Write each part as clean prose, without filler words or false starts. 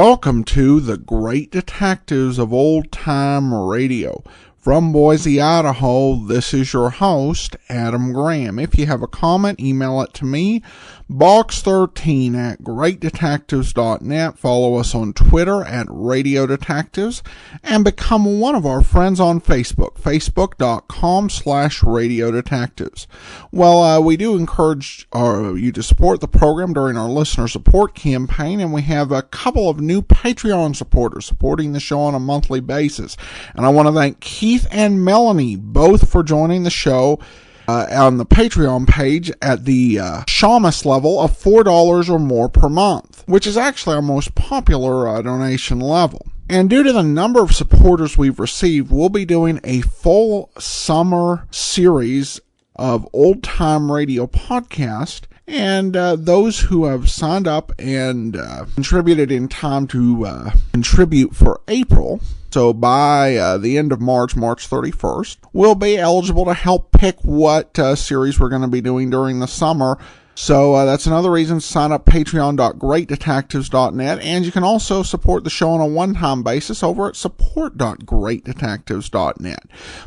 Welcome to the Great Detectives of Old Time Radio. From Boise, Idaho, this is your host, Adam Graham. If you have a comment, email it to me, box13@greatdetectives.net. Follow us on Twitter @Radio Detectives, and become one of our friends on Facebook, facebook.com/Radio Detectives. Well, we do encourage you to support the program during our listener support campaign, and we have a couple of new Patreon supporters supporting the show on a monthly basis. And I want to thank Keith and Melanie both for joining the show on the Patreon page at the Shamus level of $4 or more per month, which is actually our most popular donation level. And due to the number of supporters we've received, we'll be doing a full summer series of old time radio podcast. And those who have signed up and contributed in time to contribute for April, so by the end of March 31st, will be eligible to help pick what series we're going to be doing during the summer. So that's another reason to sign up patreon.greatdetectives.net, and you can also support the show on a one-time basis over at support.greatdetectives.net.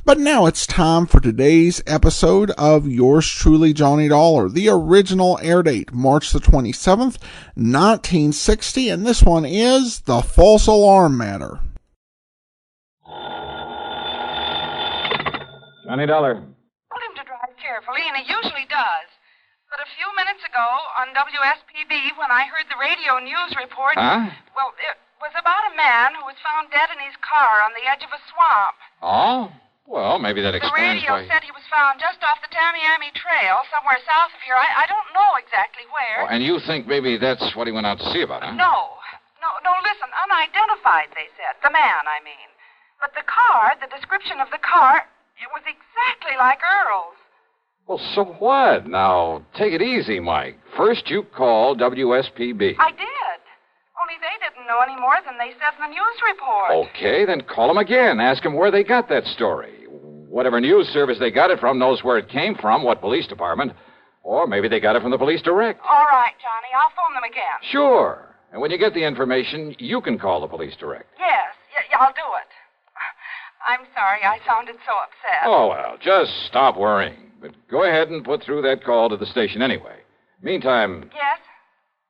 But now it's time for today's episode of Yours Truly, Johnny Dollar. The original air date, March the 27th, 1960, and this one is The False Alarm Matter. Johnny Dollar. Told him to drive carefully, and he usually does. But a few minutes ago on WSPB, when I heard the radio news report... Huh? Well, it was about a man who was found dead in his car on the edge of a swamp. Oh? Well, maybe that explains The radio why... said he was found just off the Tamiami Trail, somewhere south of here. I don't know exactly where. Oh, and you think maybe that's what he went out to see about, huh? No, listen. Unidentified, they said. The man, I mean. But the car, the description of the car, it was exactly like Earl's. Well, so what? Now, take it easy, Mike. First you call WSPB. I did. Only they didn't know any more than they said in the news report. Okay, then call them again. Ask them where they got that story. Whatever news service they got it from knows where it came from, what police department. Or maybe they got it from the police direct. All right, Johnny. I'll phone them again. Sure. And when you get the information, you can call the police direct. Yes, I'll do it. I'm sorry I sounded so upset. Oh, well, just stop worrying. But go ahead and put through that call to the station anyway. Meantime... Yes?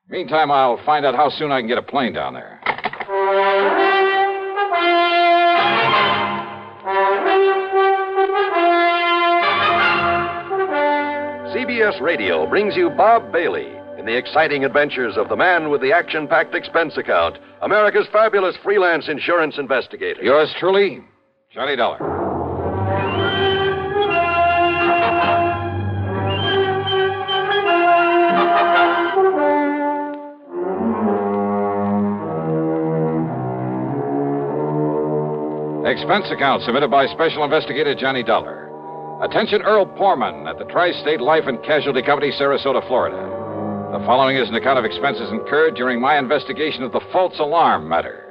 Meantime, I'll find out how soon I can get a plane down there. CBS Radio brings you Bob Bailey in the exciting adventures of the man with the action-packed expense account, America's fabulous freelance insurance investigator. Yours truly, Johnny Dollar. Expense account submitted by Special Investigator Johnny Dollar. Attention Earl Poorman at the Tri-State Life and Casualty Company, Sarasota, Florida. The following is an account of expenses incurred during my investigation of the false alarm matter.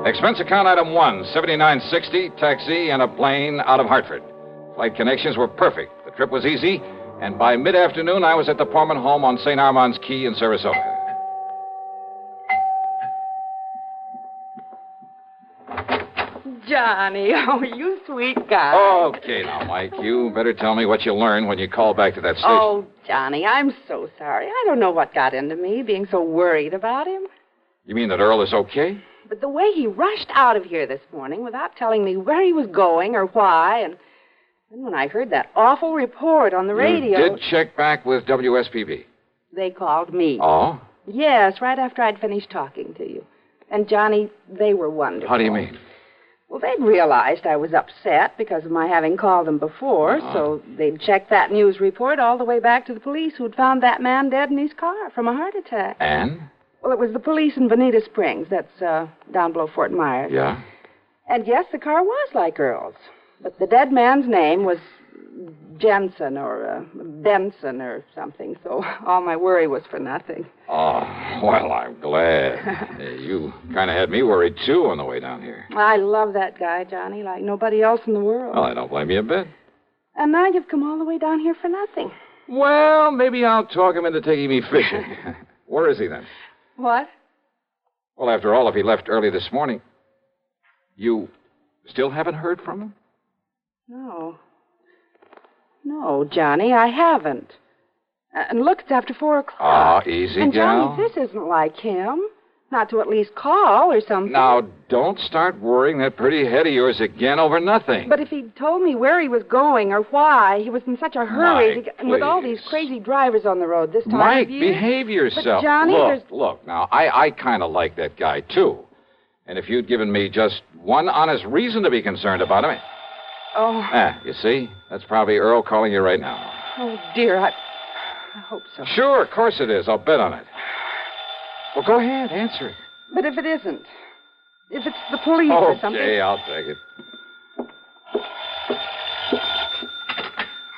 Expense account item 1, $79.60, taxi and a plane out of Hartford. Flight connections were perfect. The trip was easy, and by mid-afternoon I was at the Poorman home on St. Armand's Key in Sarasota. Johnny, oh, you sweet guy. Okay, now, Mike, you better tell me what you learned when you call back to that station. Oh, Johnny, I'm so sorry. I don't know what got into me, being so worried about him. You mean that Earl is okay? But the way he rushed out of here this morning without telling me where he was going or why, and then when I heard that awful report on the radio... You did check back with WSPB? They called me. Oh? Yes, right after I'd finished talking to you. And, Johnny, they were wonderful. How do you mean? Well, they'd realized I was upset because of my having called them before, so they'd checked that news report all the way back to the police who'd found that man dead in his car from a heart attack. And? Well, it was the police in Bonita Springs. That's down below Fort Myers. Yeah? And yes, the car was like Earl's. But the dead man's name was Jensen or Benson or something, so all my worry was for nothing. Oh, well, I'm glad. You kind of had me worried, too, on the way down here. I love that guy, Johnny, like nobody else in the world. Well, I don't blame you a bit. And now you've come all the way down here for nothing. Well, maybe I'll talk him into taking me fishing. Where is he, then? What? Well, after all, if he left early this morning, you still haven't heard from him? No. No, Johnny, I haven't. And look, it's after 4 o'clock. Ah, easy, and gal. Johnny, this isn't like him. Not to at least call or something. Now, don't start worrying that pretty head of yours again over nothing. But if he'd told me where he was going or why, he was in such a hurry. Mike, and with all please. these crazy drivers on the road this time Mike, of year. behave yourself. But Johnny, Look, now, I kind of like that guy, too. And if you'd given me just one honest reason to be concerned about him... Oh. You see? That's probably Earl calling you right now. Oh, dear, I hope so. Sure, of course it is. I'll bet on it. Well, go ahead, answer it. But if it isn't, if it's the police or something... Okay, I'll take it.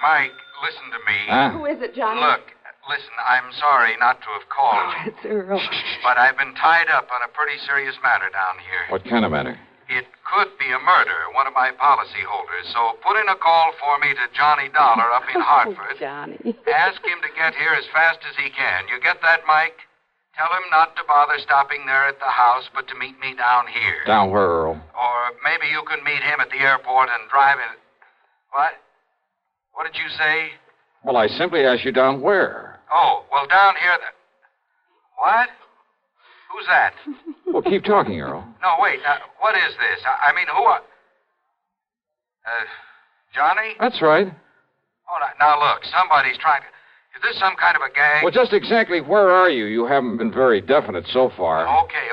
Mike, listen to me. Huh? Who is it, Johnny? Look, listen, I'm sorry not to have called, Oh, it's Earl. but I've been tied up on a pretty serious matter down here. What kind of matter? It could be a murder, one of my policy holders, so put in a call for me to Johnny Dollar up in Hartford. Oh, Johnny. Ask him to get here as fast as he can. You get that, Mike? Tell him not to bother stopping there at the house, but to meet me down here. Down where, Earl? Or maybe you can meet him at the airport and drive in... What? What did you say? Well, I simply asked you down where. Oh, well, down here... What? Who's that? Well, keep talking, Earl. No, wait. What is this? I mean, who are... Johnny? That's right. Oh, now, look, somebody's trying to... Is this some kind of a gang? Well, just exactly where are you? You haven't been very definite so far. Okay.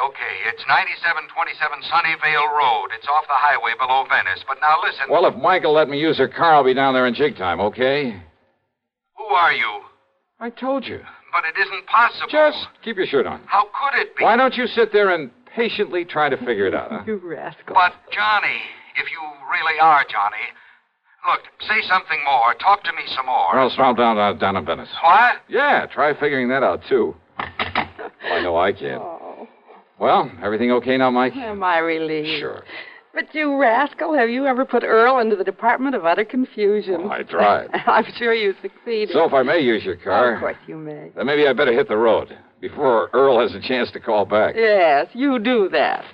It's 9727 Sunnyvale Road. It's off the highway below Venice. But now, listen... Well, if Michael let me use her car, I'll be down there in jig time, okay? Who are you? I told you. But it isn't possible. Just keep your shirt on. How could it be? Why don't you sit there and patiently try to figure it out, huh? You rascal. But, Johnny, if you really are Johnny... Look, say something more. Talk to me some more. Or else I'll down in Venice. What? Yeah, try figuring that out, too. Well, I know I can. Oh, Well, everything okay now, Mike? am I relieved? Sure. But you rascal, have you ever put Earl into the Department of Utter Confusion? Well, I tried. I'm sure you succeeded. So if I may use your car... Of course you may. Then maybe I better hit the road before Earl has a chance to call back. Yes, you do that.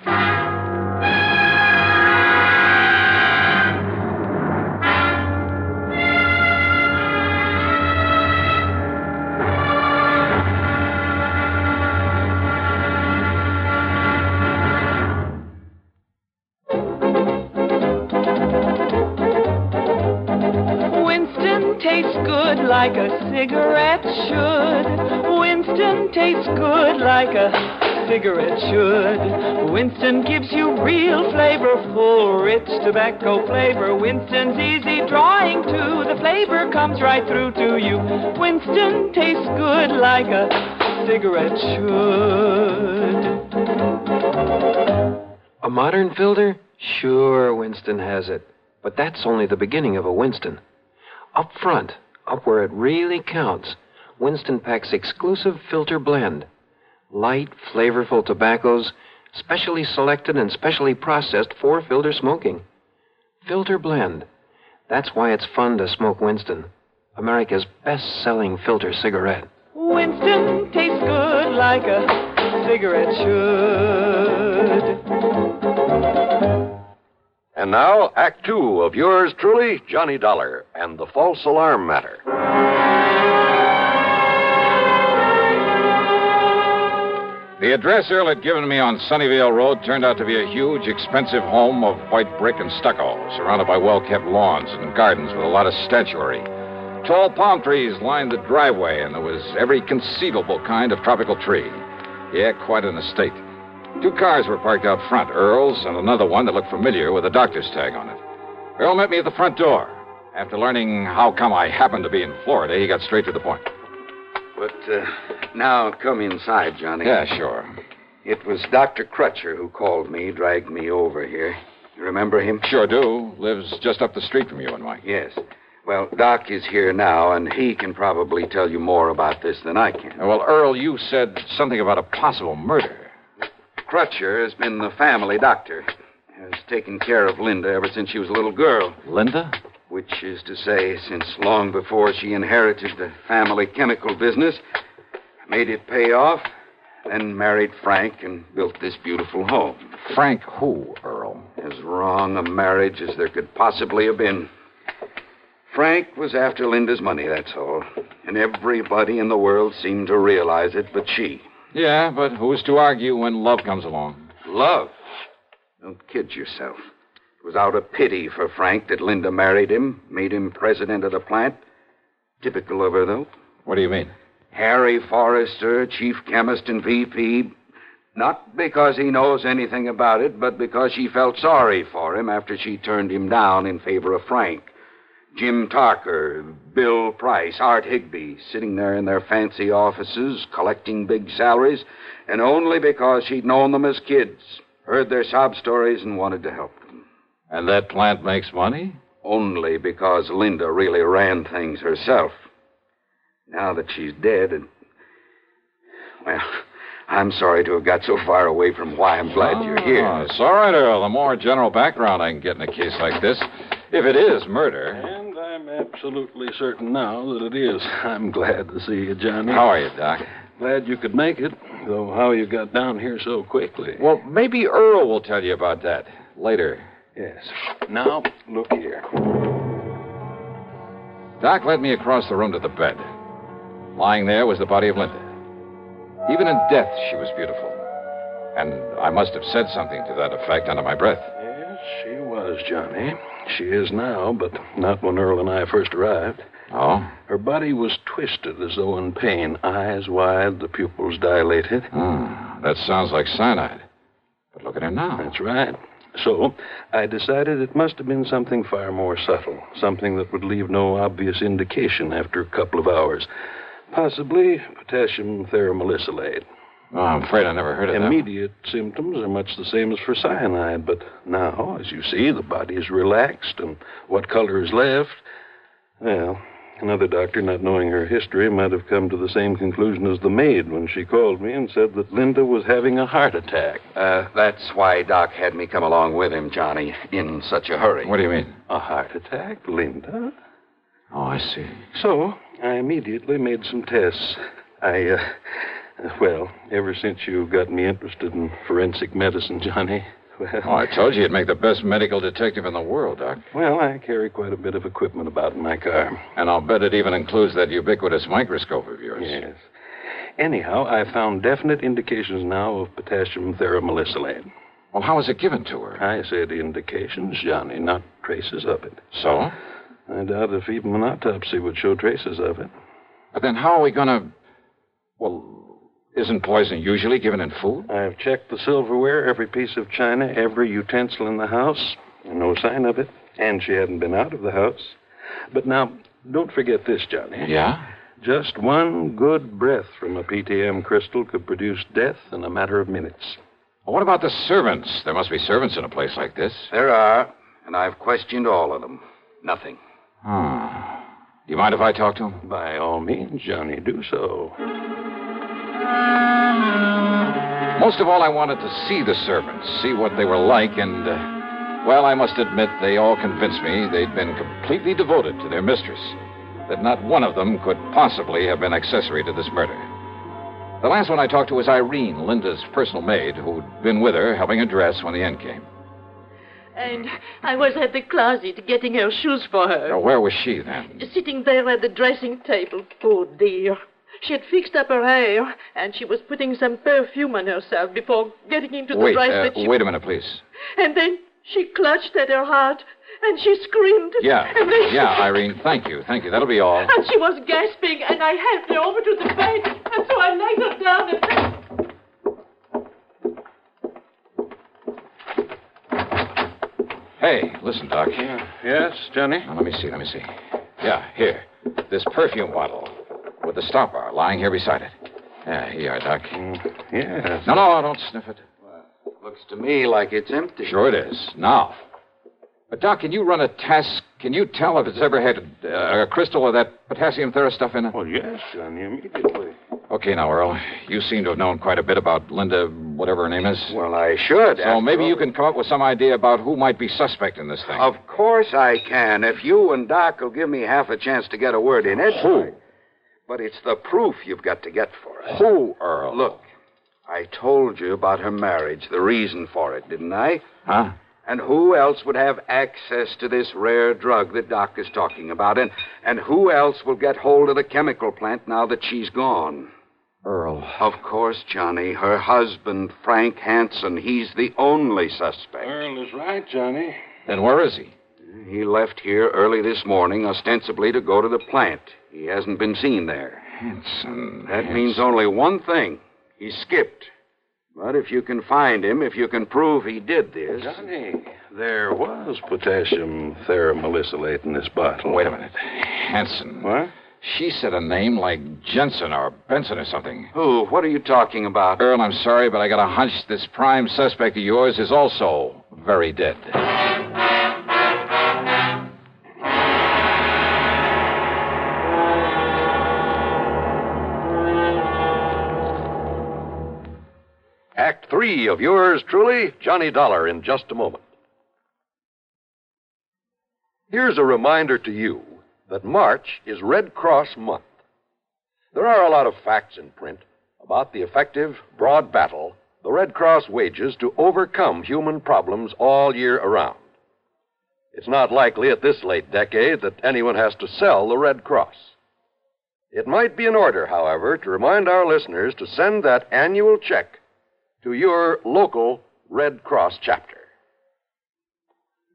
Winston tastes good like a cigarette should. Winston tastes good like a cigarette should. Winston gives you real flavorful, rich tobacco flavor. Winston's easy drawing too. The flavor comes right through to you. Winston tastes good like a cigarette should. A modern filter? Sure, Winston has it. But that's only the beginning of a Winston. Up front, up where it really counts, Winston packs exclusive filter blend. Light, flavorful tobaccos, specially selected and specially processed for filter smoking. Filter blend. That's why it's fun to smoke Winston, America's best-selling filter cigarette. Winston tastes good like a cigarette should. And now, Act Two of yours truly, Johnny Dollar, and the false alarm matter. The address Earl had given me on Sunnyvale Road turned out to be a huge, expensive home of white brick and stucco, surrounded by well-kept lawns and gardens with a lot of statuary. Tall palm trees lined the driveway, and there was every conceivable kind of tropical tree. Yeah, quite an estate. 2 cars were parked out front, Earl's and another one that looked familiar with a doctor's tag on it. Earl met me at the front door. After learning how come I happened to be in Florida, he got straight to the point. But now come inside, Johnny. Yeah, sure. It was Dr. Crutcher who called me, dragged me over here. You remember him? Sure do. Lives just up the street from you and Mike. Yes. Well, Doc is here now, and he can probably tell you more about this than I can. Well, Earl, you said something about a possible murder. Crutcher has been the family doctor. Has taken care of Linda ever since she was a little girl. Linda? which is to say, since long before she inherited the family chemical business, made it pay off, then married Frank and built this beautiful home. Frank who, Earl? As wrong a marriage as there could possibly have been. Frank was after Linda's money, that's all. And everybody in the world seemed to realize it but she. Yeah, but who's to argue when love comes along? Love? Don't kid yourself. It was out of pity for Frank that Linda married him, made him president of the plant. Typical of her, though. What do you mean? Harry Forrester, chief chemist and VP. Not because he knows anything about it, but because she felt sorry for him after she turned him down in favor of Frank. Jim Tarker, Bill Price, Art Higbee, sitting there in their fancy offices, collecting big salaries, and only because she'd known them as kids, heard their sob stories, and wanted to help them. And that plant makes money? Only because Linda really ran things herself. Now that she's dead, well, I'm sorry to have got so far away from why I'm glad you're here. It's all right, Earl. The more general background I can get in a case like this, if it is murder. And I'm absolutely certain now that it is. I'm glad to see you, Johnny. How are you, Doc? Glad you could make it, though how you got down here so quickly. Well, maybe Earl will tell you about that later. Yes. Now, look here. Doc led me across the room to the bed. Lying there was the body of Linda. Even in death, she was beautiful. And I must have said something to that effect under my breath. Yes, she was, Johnny. She is now, but not when Earl and I first arrived. Oh? Her body was twisted as though in pain, eyes wide, the pupils dilated. That sounds like cyanide. But look at her now. That's right. So I decided it must have been something far more subtle, something that would leave no obvious indication after a couple of hours. Possibly potassium theramolysilate. Oh, I'm afraid I never heard of that. Immediate symptoms are much the same as for cyanide, but now, as you see, the body is relaxed, and what color is left? Well, another doctor, not knowing her history, might have come to the same conclusion as the maid when she called me and said that Linda was having a heart attack. That's why Doc had me come along with him, Johnny, in such a hurry. What do you mean? A heart attack, Linda? Oh, I see. So I immediately made some tests. Well, ever since you got me interested in forensic medicine, Johnny, well... Oh, I told you you'd make the best medical detective in the world, Doc. Well, I carry quite a bit of equipment about in my car. And I'll bet it even includes that ubiquitous microscope of yours. Yes. Anyhow, I found definite indications now of potassium theramolysilate. Well, how was it given to her? I said indications, Johnny, not traces of it. So? I doubt if even an autopsy would show traces of it. But then how are we going to... Well... Isn't poison usually given in food? I've checked the silverware, every piece of china, every utensil in the house. No sign of it. And she hadn't been out of the house. But now, don't forget this, Johnny. Yeah? Just one good breath from a PTM crystal could produce death in a matter of minutes. Well, what about the servants? There must be servants in a place like this. There are, and I've questioned all of them. Nothing. Do you mind if I talk to them? By all means, Johnny, do so. Most of all, I wanted to see the servants, see what they were like, and, well, I must admit, they all convinced me they'd been completely devoted to their mistress, that not one of them could possibly have been accessory to this murder. The last one I talked to was Irene, Linda's personal maid, who'd been with her, helping her dress when the end came. And I was at the closet getting her shoes for her. Now, where was she, then? Sitting there at the dressing table. Poor dear. She had fixed up her hair, and she was putting some perfume on herself before getting into the dress that she... Wait a minute, please. And then she clutched at her heart, and she screamed. Yeah, and then Irene, thank you. That'll be all. And she was gasping, and I helped her over to the bed, and so I laid her down and... Hey, listen, Doc. Yes, Johnny? Now, let me see. Yeah, here. This perfume bottle. With the stop bar lying here beside it. Yeah, here you are, Doc. Yes. No, don't sniff it. Looks to me like it's empty. Sure it is. Now, Doc, can you run a test? Can you tell if it's ever had a crystal of that potassium thera stuff in it? Well, yes, Johnny, immediately. Okay, now, Earl, you seem to have known quite a bit about Linda, whatever her name is. Well, I should. So maybe you can come up with some idea about who might be suspect in this thing. Of course I can, if you and Doc will give me half a chance to get a word in it. Who? But it's the proof you've got to get for us. Who, Earl? Look, I told you about her marriage, the reason for it, didn't I? Huh? And who else would have access to this rare drug that Doc is talking about? And who else will get hold of the chemical plant now that she's gone? Earl. Of course, Johnny. Her husband, Frank Hansen. He's the only suspect. Earl is right, Johnny. Then where is he? He left here early this morning, ostensibly to go to the plant. He hasn't been seen there. Hansen. That means only one thing. He skipped. But if you can find him, if you can prove he did this... Johnny, there was potassium theramolysilate in this bottle. Wait a minute. Hansen. What? She said a name like Jensen or Benson or something. Who? What are you talking about? Earl, I'm sorry, but I got a hunch this prime suspect of yours is also very dead. Act 3 of yours truly, Johnny Dollar, in just a moment. Here's a reminder to you that March is Red Cross Month. There are a lot of facts in print about the effective, broad battle the Red Cross wages to overcome human problems all year around. It's not likely at this late decade that anyone has to sell the Red Cross. It might be in order, however, to remind our listeners to send that annual check to your local Red Cross chapter.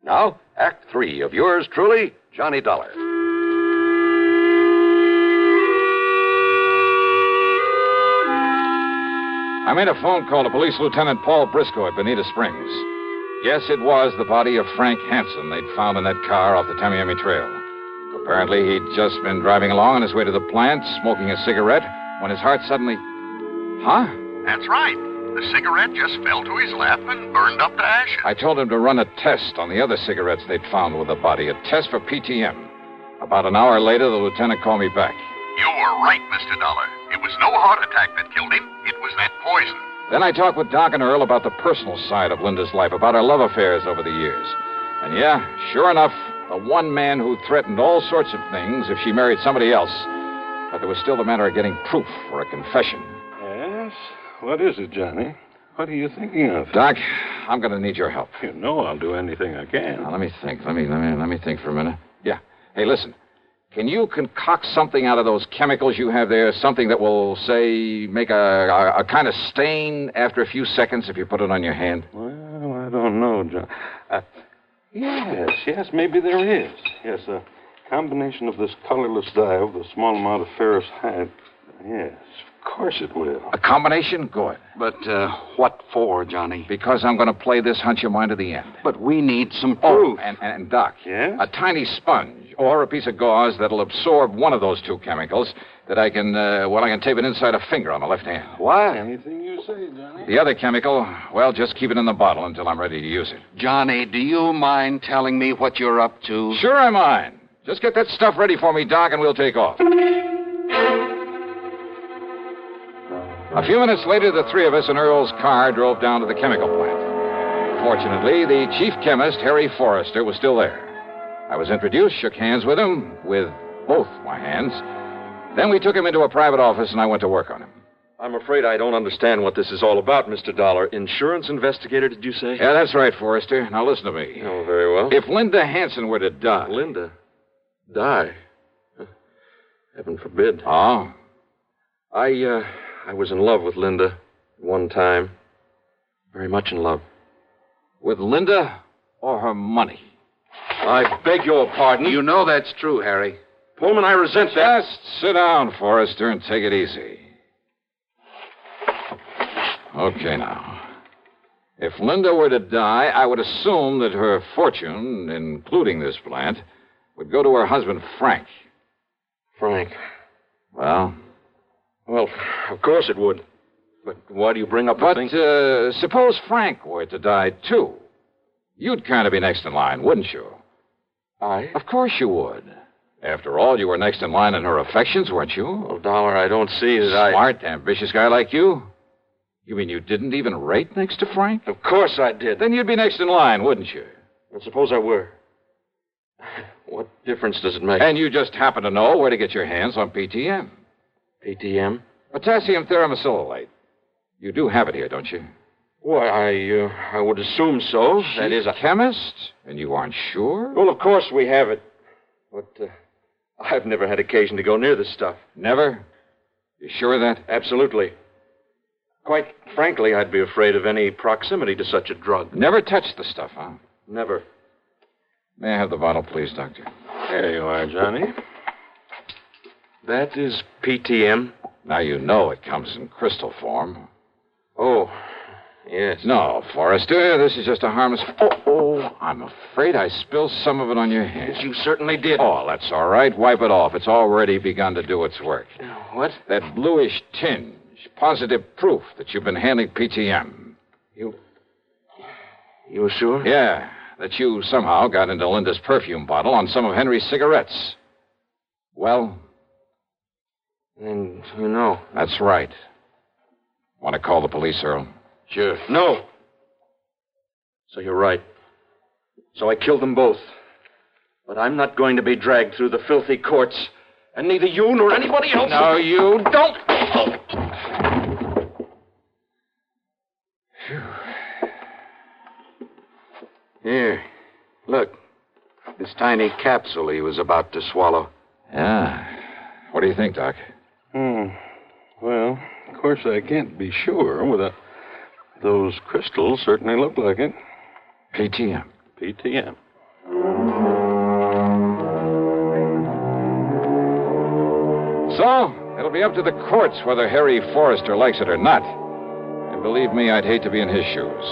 Now, Act 3 of yours truly, Johnny Dollar. I made a phone call to Police Lieutenant Paul Briscoe at Bonita Springs. Yes, it was the body of Frank Hansen they'd found in that car off the Tamiami Trail. Apparently, he'd just been driving along on his way to the plant, smoking a cigarette, when his heart suddenly... Huh? That's right. The cigarette just fell to his lap and burned up to ashes. I told him to run a test on the other cigarettes they'd found with the body, a test for PTM. About an hour later, the lieutenant called me back. You were right, Mr. Dollar. It was no heart attack that killed him. It was that poison. Then I talked with Doc and Earl about the personal side of Linda's life, about her love affairs over the years. And yeah, sure enough, the one man who threatened all sorts of things if she married somebody else. But there was still the matter of getting proof for a confession. Yes? What is it, Johnny? What are you thinking of? Doc, I'm going to need your help. You know I'll do anything I can. Now, let me think. Let me think for a minute. Yeah. Hey, listen. Can you concoct something out of those chemicals you have there? Something that will, say, make a kind of stain after a few seconds if you put it on your hand? Well, I don't know, John. Yes, maybe there is. Yes, a combination of this colorless dye with a small amount of ferrous hide. Yes, of course it will. A combination? Good. But what for, Johnny? Because I'm going to play this hunch of mine to the end. But we need some proof. Oh, and Doc. Yes? A tiny sponge or a piece of gauze that'll absorb one of those two chemicals that I can tape it inside a finger on the left hand. What? Anything you say, Johnny. The other chemical, well, just keep it in the bottle until I'm ready to use it. Johnny, do you mind telling me what you're up to? Sure I mind. Just get that stuff ready for me, Doc, and we'll take off. A few minutes later, the three of us in Earl's car drove down to the chemical plant. Fortunately, the chief chemist, Harry Forrester, was still there. I was introduced, shook hands with him, with both my hands. Then we took him into a private office, and I went to work on him. I'm afraid I don't understand what this is all about, Mr. Dollar. Insurance investigator, did you say? Yeah, that's right, Forrester. Now listen to me. Oh, very well. If Linda Hansen were to die... Linda? Die? Heaven forbid. Oh? I was in love with Linda at one time. Very much in love. With Linda or her money? I beg your pardon. You know that's true, Harry. Pullman, I resent that. Just sit down, Forrester, and take it easy. Okay, now. If Linda were to die, I would assume that her fortune, including this plant, would go to her husband, Frank. Frank? Well? Well, of course it would. But why do you bring up the thing? But suppose Frank were to die, too. You'd kind of be next in line, wouldn't you? Of course you would. After all, you were next in line in her affections, weren't you? Well, Dollar, I don't see that Smart, ambitious guy like you? You mean you didn't even rate next to Frank? Of course I did. Then you'd be next in line, wouldn't you? And suppose I were. What difference does it make? And you just happen to know where to get your hands on PTM. PTM? Potassium thimerosylate. You do have it here, don't you? Why, I would assume so. That is, chemist? And you aren't sure? Well, of course we have it. But I've never had occasion to go near this stuff. Never? You sure of that? Absolutely. Quite frankly, I'd be afraid of any proximity to such a drug. Never touched the stuff, huh? Never. May I have the bottle, please, Doctor? There you are, Johnny. That is PTM. Now you know it comes in crystal form. Oh, yes. No, Forrester, this is just a harmless... Oh, I'm afraid I spilled some of it on your hands. You certainly did. Oh, that's all right. Wipe it off. It's already begun to do its work. What? That bluish tinge. Positive proof that you've been handling PTM. You were sure? Yeah, that you somehow got into Linda's perfume bottle on some of Henry's cigarettes. Well? Then you know. That's right. Want to call the police, Earl? Sure. No. So you're right. So I killed them both. But I'm not going to be dragged through the filthy courts. And neither you nor anybody else... No, you don't... Here. Look. This tiny capsule he was about to swallow. Yeah. What do you think, Doc? Well, of course, I can't be sure without... Those crystals certainly look like it. PTM. PTM. So, it'll be up to the courts whether Harry Forrester likes it or not. And believe me, I'd hate to be in his shoes.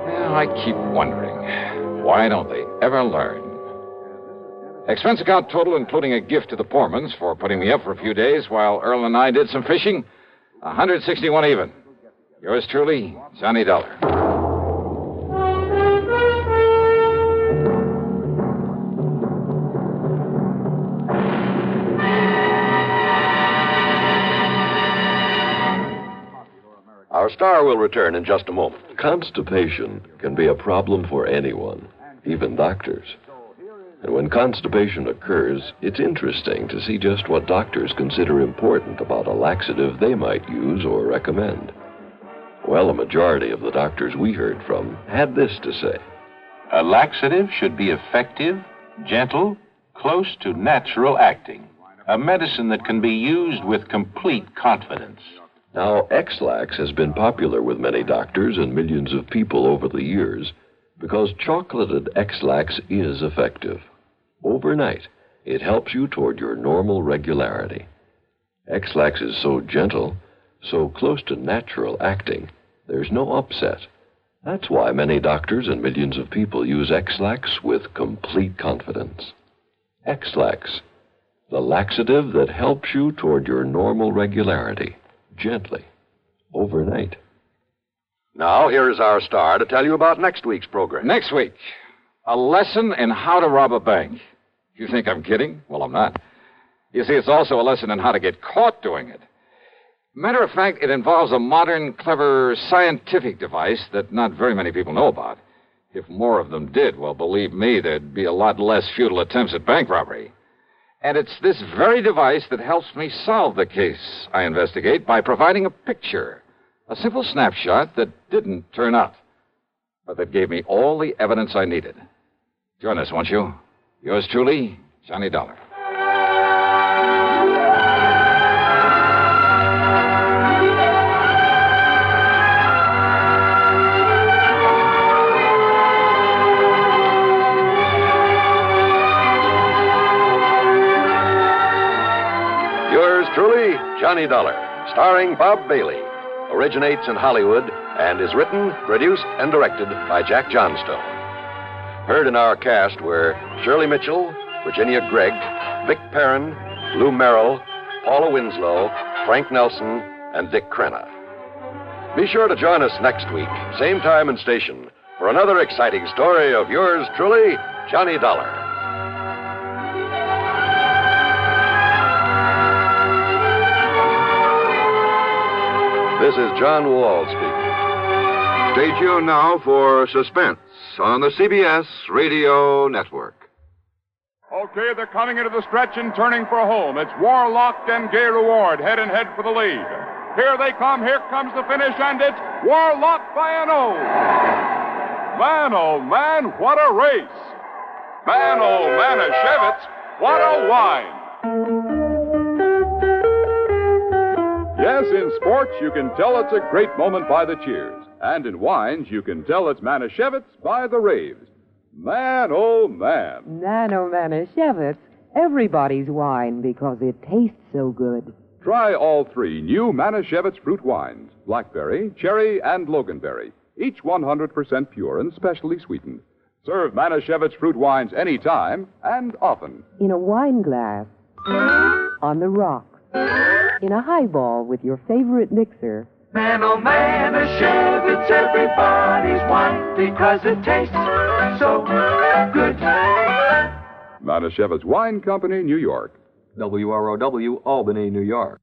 Well, I keep wondering, why don't they ever learn? Expense account total, including a gift to the Pormans for putting me up for a few days while Earl and I did some fishing, $161 even. Yours truly, Johnny Dollar. Our star will return in just a moment. Constipation can be a problem for anyone, even doctors. And when constipation occurs, it's interesting to see just what doctors consider important about a laxative they might use or recommend. Well, a majority of the doctors we heard from had this to say. A laxative should be effective, gentle, close to natural acting. A medicine that can be used with complete confidence. Now, ExLax has been popular with many doctors and millions of people over the years because chocolated ExLax is effective. Overnight, it helps you toward your normal regularity. ExLax is so gentle, so close to natural acting, there's no upset. That's why many doctors and millions of people use ExLax with complete confidence. ExLax, the laxative that helps you toward your normal regularity. Gently, overnight. Now, here is our star to tell you about next week's program. Next week, a lesson in how to rob a bank. You think I'm kidding? Well, I'm not. You see, it's also a lesson in how to get caught doing it. Matter of fact, it involves a modern, clever, scientific device that not very many people know about. If more of them did, well, believe me, there'd be a lot less futile attempts at bank robbery. And it's this very device that helps me solve the case I investigate by providing a picture, a simple snapshot that didn't turn up, but that gave me all the evidence I needed. Join us, won't you? Yours truly, Johnny Dollar. Truly, Johnny Dollar, starring Bob Bailey, originates in Hollywood and is written, produced, and directed by Jack Johnstone. Heard in our cast were Shirley Mitchell, Virginia Gregg, Vic Perrin, Lou Merrill, Paula Winslow, Frank Nelson, and Dick Crenna. Be sure to join us next week, same time and station, for another exciting story of yours truly, Johnny Dollar. This is John Wall speaking. Stay tuned now for Suspense on the CBS Radio Network. Okay, they're coming into the stretch and turning for home. It's Warlock and Gay Reward head and head for the lead. Here they come. Here comes the finish, and it's Warlock by an O. Man, oh man, what a race. Man, oh Manischewitz, what a wine. Yes, in sports, you can tell it's a great moment by the cheers. And in wines, you can tell it's Manischewitz by the raves. Man, oh man. Man, oh Manischewitz, everybody's wine because it tastes so good. Try all three new Manischewitz fruit wines, blackberry, cherry, and loganberry, each 100% pure and specially sweetened. Serve Manischewitz fruit wines anytime and often. In a wine glass, on the rocks, in a highball with your favorite mixer. Man, oh Manischewitz, everybody's wine because it tastes so good. Manischewitz Wine Company, New York. WROW, Albany, New York.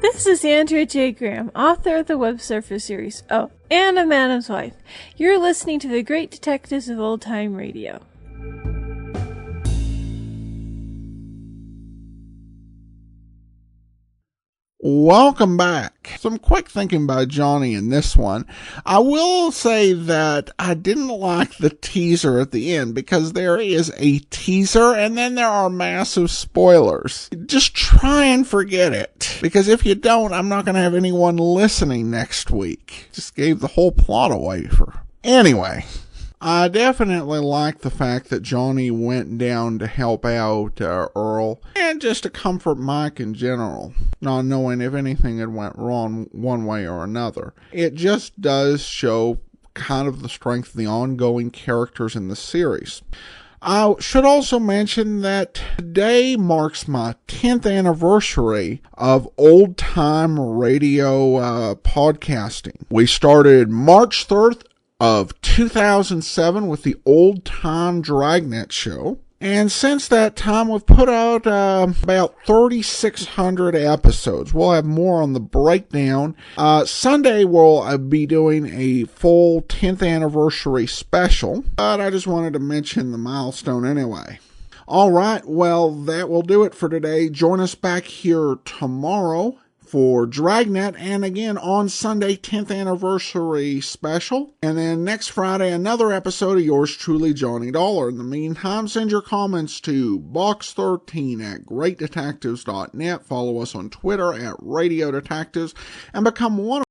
This is Andrea J. Graham, author of the Web Surfer series, Oh, and a Madam's Wife. You're listening to the Great Detectives of Old Time Radio. Welcome back. Some quick thinking by Johnny in this one. I will say that I didn't like the teaser at the end because there is a teaser and then there are massive spoilers. Just try and forget it, because if you don't, I'm not going to have anyone listening next week. Just gave the whole plot away Anyway. I definitely like the fact that Johnny went down to help out Earl, and just to comfort Mike in general, not knowing if anything had went wrong one way or another. It just does show kind of the strength of the ongoing characters in the series. I should also mention that today marks my 10th anniversary of old-time radio podcasting. We started March 3rd of 2007 with the Old Time Dragnet Show. And since that time, we've put out about 3,600 episodes. We'll have more on the breakdown. Sunday, we'll be doing a full 10th anniversary special. But I just wanted to mention the milestone anyway. All right, well, that will do it for today. Join us back here tomorrow for Dragnet, and again on Sunday, 10th anniversary special. And then next Friday, another episode of yours truly, Johnny Dollar. In the meantime, send your comments to box13@greatdetectives.net. Follow us on Twitter @Radio Detectives, and become one of